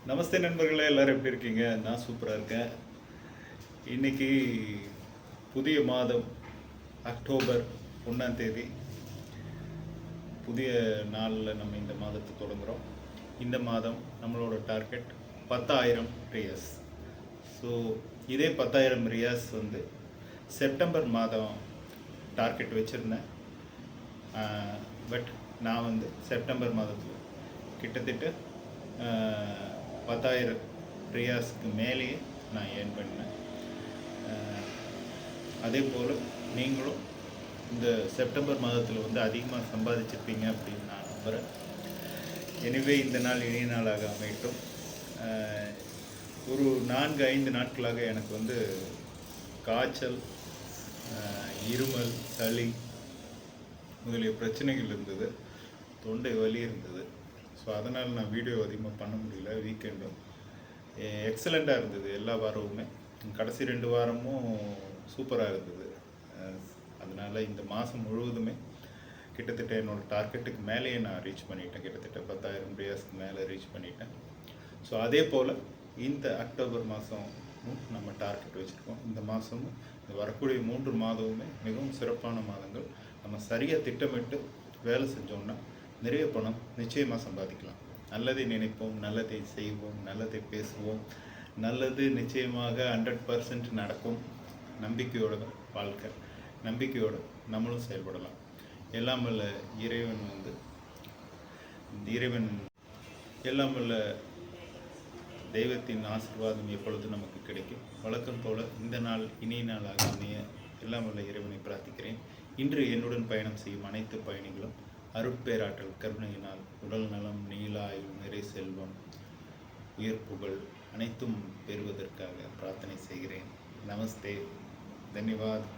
நமஸ்தே நண்பர்களே, எல்லாரும் எப்படி இருக்கீங்க? நான் சூப்பராக இருக்கேன். இன்னைக்கு புதிய மாதம் அக்டோபர் 1ஆம் தேதி. புதிய நாளில் நம்ம இந்த மாதத்தை தொடங்குகிறோம். இந்த மாதம் நம்மளோட டார்கெட் 10,000 ரியாஸ். ஸோ இதே 10,000 ரியாஸ் செப்டம்பர் மாதம் டார்கெட் வச்சுருந்தேன். பட் நான் செப்டம்பர் மாதத்தில் கிட்டத்தட்ட 10,000 ரியாஸ்க்கு மேலேயே நான் ஏர்ன் பண்ணேன். அதே போல் நீங்களும் இந்த செப்டம்பர் மாதத்தில் அதிகமாக சம்பாதிச்சிருப்பீங்க அப்படின்னு நான் நம்புகிறேன். எனவே இந்த நாள் இனிய நாளாக அமையட்டும். ஒரு 4-5 நாட்களாக எனக்கு காய்ச்சல், இருமல், சளி முதலிய பிரச்சனைகள் இருந்தது. தொண்டை வலி இருந்தது. ஸோ அதனால் நான் வீடியோ அதிகமாக பண்ண முடியல. வீக்கெண்டும் எக்ஸலண்ட்டாக இருந்தது. எல்லா வாரமுமே கடைசி 2 வாரமும் சூப்பராக இருந்தது. அதனால் இந்த மாதம் முழுவதுமே கிட்டத்தட்ட என்னோடய டார்கெட்டுக்கு மேலேயே நான் ரீச் பண்ணிட்டேன். கிட்டத்தட்ட 10,000 ரியாஸ்க்கு மேலே ரீச் பண்ணிட்டேன். ஸோ அதே போல் இந்த அக்டோபர் மாதமும் நம்ம டார்கெட் வச்சுருக்கோம். இந்த மாதமும் இந்த வரக்கூடிய 3 மாதமுமே மிகவும் சிறப்பான மாதங்கள். நம்ம சரியாக திட்டமிட்டு வேலை செஞ்சோம்னா நிறைய பணம் நிச்சயமாக சம்பாதிக்கலாம். நல்லதை நினைப்போம், நல்லதை செய்வோம், நல்லதை பேசுவோம். நல்லது நிச்சயமாக 100% நடக்கும். நம்பிக்கையோட வாழ்க்கை, நம்பிக்கையோடு நம்மளும் செயல்படலாம். எல்லாம் வல்ல இறைவன் எல்லாம் வல்ல தெய்வத்தின் ஆசீர்வாதம் எப்பொழுதும் நமக்கு கிடைக்கும். வழக்கம் போல் இந்த நாள் இனிய நாளாக அமைய எல்லாம் வல்ல இறைவனை பிரார்த்திக்கிறேன். இன்று என்னுடன் பயணம் செய்யும் அனைத்து பயணிகளும் அருட்பேராற்றல் கருணையினால் உடல் நலம், நீலாயுள், நிறை செல்வம், உயர் புகழ் அனைத்தும் பெறுவதற்காக பிரார்த்தனை செய்கிறேன். நமஸ்தே, தன்யவாத்.